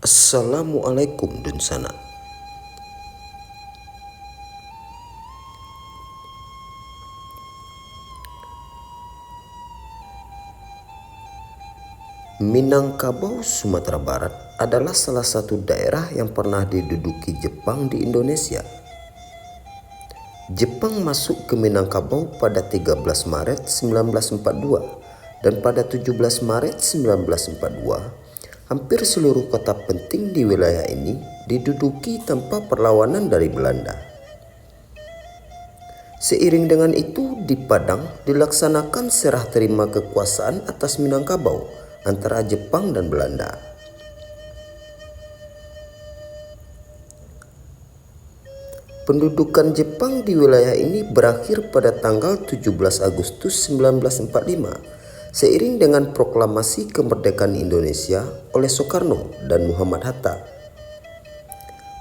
Assalamualaikum Dunsana. Minangkabau, Sumatera Barat adalah salah satu daerah yang pernah diduduki Jepang di Indonesia. Jepang masuk ke Minangkabau pada 13 Maret 1942 dan pada 17 Maret 1942 hampir seluruh kota penting di wilayah ini diduduki tanpa perlawanan dari Belanda. Seiring dengan itu, di Padang dilaksanakan serah terima kekuasaan atas Minangkabau antara Jepang dan Belanda. Pendudukan Jepang di wilayah ini berakhir pada tanggal 17 Agustus 1945 seiring dengan proklamasi kemerdekaan Indonesia oleh Soekarno dan Muhammad Hatta.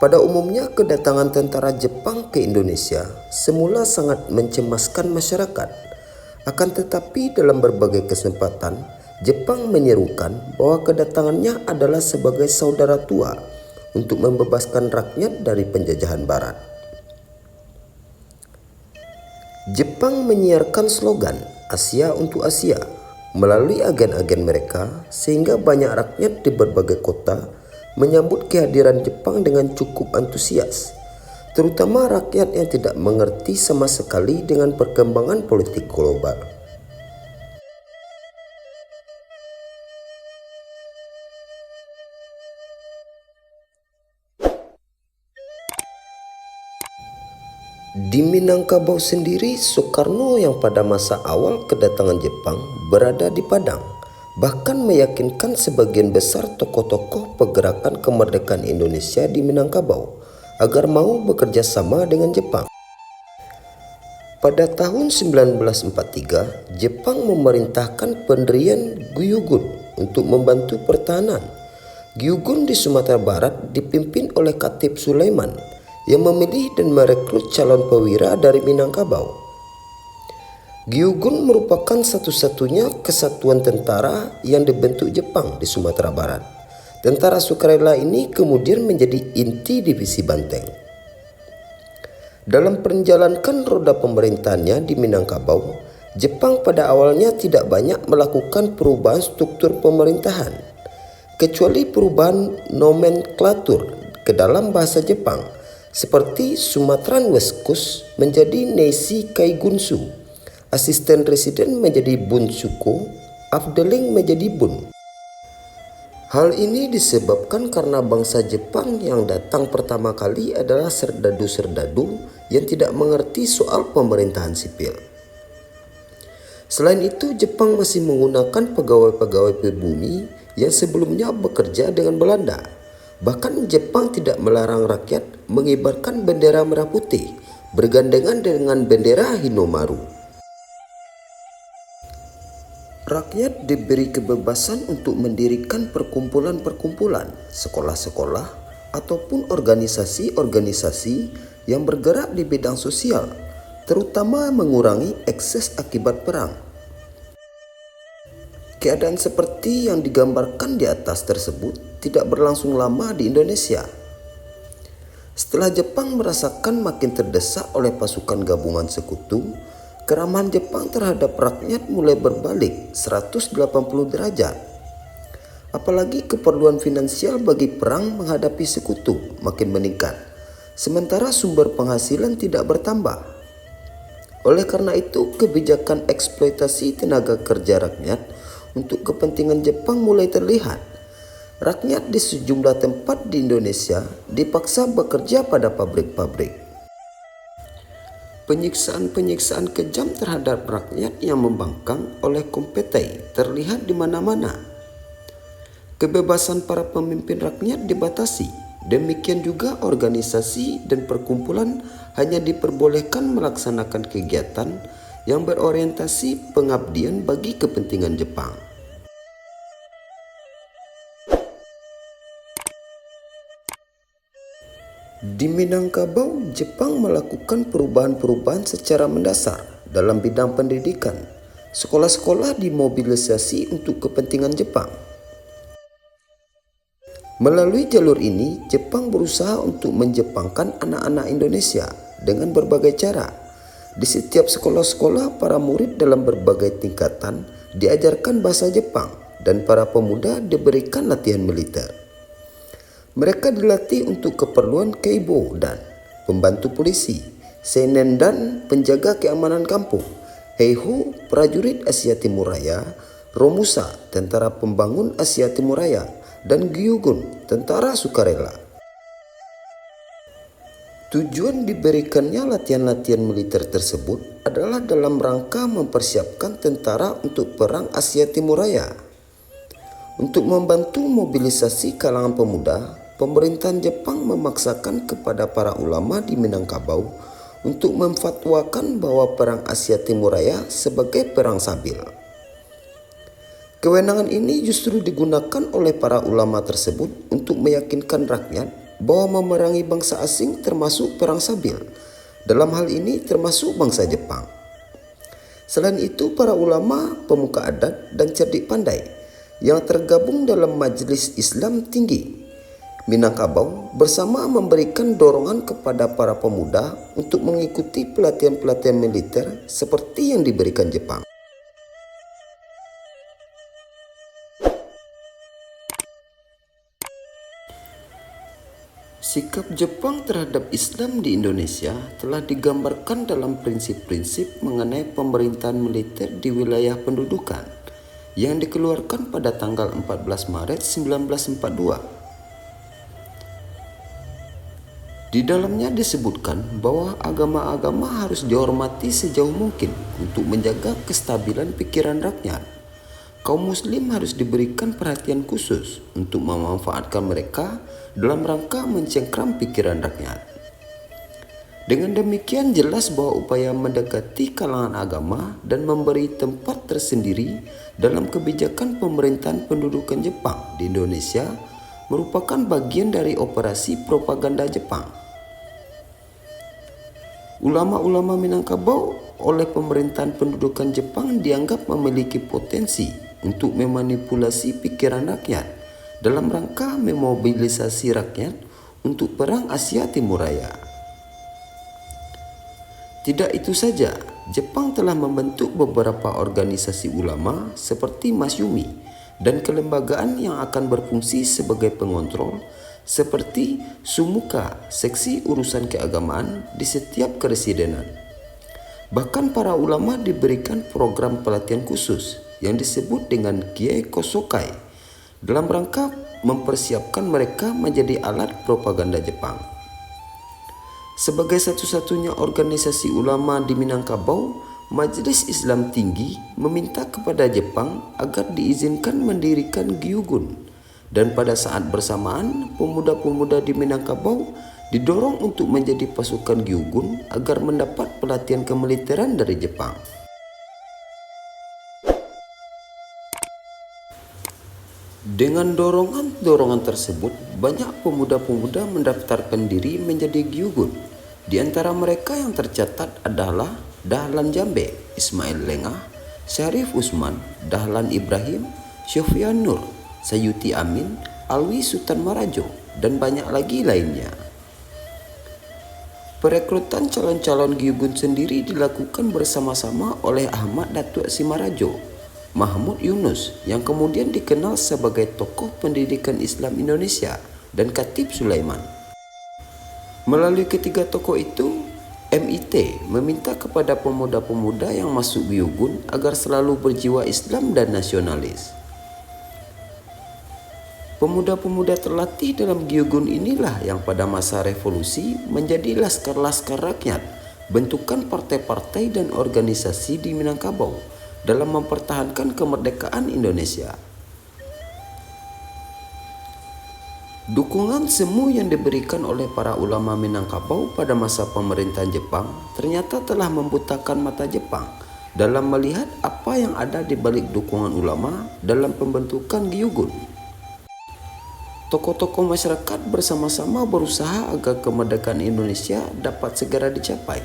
Pada umumnya, kedatangan tentara Jepang ke Indonesia semula sangat mencemaskan masyarakat. Akan tetapi dalam berbagai kesempatan, Jepang menyerukan bahwa kedatangannya adalah sebagai saudara tua untuk membebaskan rakyat dari penjajahan Barat. Jepang menyiarkan slogan Asia untuk Asia melalui agen-agen mereka, sehingga banyak rakyat di berbagai kota menyambut kehadiran Jepang dengan cukup antusias, terutama rakyat yang tidak mengerti sama sekali dengan perkembangan politik global. Di Minangkabau sendiri, Soekarno yang pada masa awal kedatangan Jepang berada di Padang, bahkan meyakinkan sebagian besar tokoh-tokoh pergerakan kemerdekaan Indonesia di Minangkabau agar mau bekerja sama dengan Jepang. Pada tahun 1943, Jepang memerintahkan pendirian Gyugun untuk membantu pertahanan. Gyugun di Sumatera Barat dipimpin oleh Khatib Sulaiman yang memilih dan merekrut calon perwira dari Minangkabau. Gyugun merupakan satu-satunya kesatuan tentara yang dibentuk Jepang di Sumatera Barat. Tentara sukarela ini kemudian menjadi inti divisi banteng. Dalam menjalankan roda pemerintahannya di Minangkabau, Jepang pada awalnya tidak banyak melakukan perubahan struktur pemerintahan, kecuali perubahan nomenklatur ke dalam bahasa Jepang, seperti Sumatran Weskus menjadi Neisi Kaigunsu, asisten residen menjadi Bunsuko, Afdeling menjadi Bun. Hal ini disebabkan karena bangsa Jepang yang datang pertama kali adalah serdadu-serdadu yang tidak mengerti soal pemerintahan sipil. Selain itu, Jepang masih menggunakan pegawai-pegawai pribumi yang sebelumnya bekerja dengan Belanda. Bahkan Jepang tidak melarang rakyat mengibarkan bendera merah putih bergandengan dengan bendera Hinomaru. Rakyat diberi kebebasan untuk mendirikan perkumpulan-perkumpulan, sekolah-sekolah, ataupun organisasi-organisasi yang bergerak di bidang sosial, terutama mengurangi ekses akibat perang. Keadaan seperti yang digambarkan di atas tersebut tidak berlangsung lama di Indonesia. Setelah Jepang merasakan makin terdesak oleh pasukan gabungan sekutu, keramahan Jepang terhadap rakyat mulai berbalik 180 derajat. Apalagi keperluan finansial bagi perang menghadapi sekutu makin meningkat, sementara sumber penghasilan tidak bertambah. Oleh karena itu, kebijakan eksploitasi tenaga kerja rakyat untuk kepentingan Jepang mulai terlihat. Rakyat di sejumlah tempat di Indonesia dipaksa bekerja pada pabrik-pabrik. Penyiksaan-penyiksaan kejam terhadap rakyat yang membangkang oleh Kompetai terlihat di mana-mana. Kebebasan para pemimpin rakyat dibatasi. Demikian juga organisasi dan perkumpulan hanya diperbolehkan melaksanakan kegiatan yang berorientasi pengabdian bagi kepentingan Jepang. Di Minangkabau, Jepang melakukan perubahan-perubahan secara mendasar dalam bidang pendidikan. Sekolah-sekolah dimobilisasi untuk kepentingan Jepang. Melalui jalur ini, Jepang berusaha untuk menjepangkan anak-anak Indonesia dengan berbagai cara. Di setiap sekolah-sekolah, para murid dalam berbagai tingkatan diajarkan bahasa Jepang dan para pemuda diberikan latihan militer. Mereka dilatih untuk keperluan keibo dan pembantu polisi, seinen dan penjaga keamanan kampung, heiho prajurit Asia Timur Raya, romusa tentara pembangun Asia Timur Raya, dan gyugun tentara sukarela. Tujuan diberikannya latihan-latihan militer tersebut adalah dalam rangka mempersiapkan tentara untuk perang Asia Timur Raya. Untuk membantu mobilisasi kalangan pemuda, pemerintahan Jepang memaksakan kepada para ulama di Minangkabau untuk memfatwakan bahwa perang Asia Timur Raya sebagai perang sabil. Kewenangan ini justru digunakan oleh para ulama tersebut untuk meyakinkan rakyat bahwa memerangi bangsa asing termasuk perang sabil. Dalam hal ini termasuk bangsa Jepang. Selain itu, para ulama, pemuka adat, dan cerdik pandai yang tergabung dalam Majelis Islam Tinggi Minangkabau bersama memberikan dorongan kepada para pemuda untuk mengikuti pelatihan-pelatihan militer seperti yang diberikan Jepang. Sikap Jepang terhadap Islam di Indonesia telah digambarkan dalam prinsip-prinsip mengenai pemerintahan militer di wilayah pendudukan yang dikeluarkan pada tanggal 14 Maret 1942. Di dalamnya disebutkan bahwa agama-agama harus dihormati sejauh mungkin untuk menjaga kestabilan pikiran rakyat. Kaum muslim harus diberikan perhatian khusus untuk memanfaatkan mereka dalam rangka mencengkram pikiran rakyat. Dengan demikian jelas bahwa upaya mendekati kalangan agama dan memberi tempat tersendiri dalam kebijakan pemerintahan pendudukan Jepang di Indonesia merupakan bagian dari operasi propaganda Jepang. Ulama-ulama Minangkabau oleh pemerintahan pendudukan Jepang dianggap memiliki potensi untuk memanipulasi pikiran rakyat dalam rangka memobilisasi rakyat untuk perang Asia Timur Raya. Tidak itu saja, Jepang telah membentuk beberapa organisasi ulama seperti Masyumi dan kelembagaan yang akan berfungsi sebagai pengontrol seperti Sumuka, seksi urusan keagamaan di setiap keresidenan. Bahkan para ulama diberikan program pelatihan khusus yang disebut dengan Kie Kosokai dalam rangka mempersiapkan mereka menjadi alat propaganda Jepang. Sebagai satu-satunya organisasi ulama di Minangkabau, Majelis Islam Tinggi meminta kepada Jepang agar diizinkan mendirikan gyugun, dan pada saat bersamaan pemuda-pemuda di Minangkabau didorong untuk menjadi pasukan gyugun agar mendapat pelatihan kemiliteran dari Jepang. Dengan dorongan-dorongan tersebut, banyak pemuda-pemuda mendaftarkan diri menjadi gyugun. Di antara mereka yang tercatat adalah Dahlan Jambe, Ismail Lengah, Syarif Usman, Dahlan Ibrahim, Sofyan Nur, Sayuti Amin, Alwi Sultan Marajo, dan banyak lagi lainnya. Perekrutan calon-calon gyugun sendiri dilakukan bersama-sama oleh Ahmad Datuk Simarajo, Mahmud Yunus yang kemudian dikenal sebagai tokoh pendidikan Islam Indonesia, dan Khatib Sulaiman. Melalui ketiga tokoh itu, MIT meminta kepada pemuda-pemuda yang masuk gyugun agar selalu berjiwa Islam dan nasionalis. Pemuda-pemuda terlatih dalam gyugun inilah yang pada masa revolusi menjadi laskar-laskar rakyat, bentukan partai-partai dan organisasi di Minangkabau dalam mempertahankan kemerdekaan Indonesia. Dukungan semu yang diberikan oleh para ulama Minangkabau pada masa pemerintahan Jepang ternyata telah membutakan mata Jepang dalam melihat apa yang ada di balik dukungan ulama dalam pembentukan gyugun. Tokoh-tokoh masyarakat bersama-sama berusaha agar kemerdekaan Indonesia dapat segera dicapai,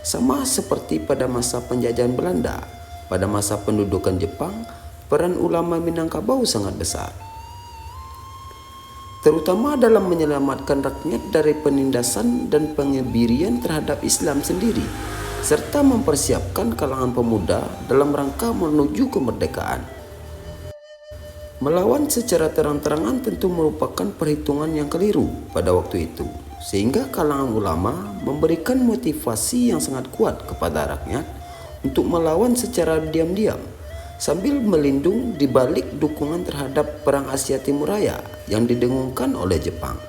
sama seperti pada masa penjajahan Belanda. Pada masa pendudukan Jepang, peran ulama Minangkabau sangat besar. terutama dalam menyelamatkan rakyat dari penindasan dan pengebirian terhadap Islam sendiri, serta mempersiapkan kalangan pemuda dalam rangka menuju kemerdekaan. Melawan secara terang-terangan tentu merupakan perhitungan yang keliru pada waktu itu, sehingga kalangan ulama memberikan motivasi yang sangat kuat kepada rakyat untuk melawan secara diam-diam, sambil melindung di balik dukungan terhadap Perang Asia Timur Raya yang didengungkan oleh Jepang.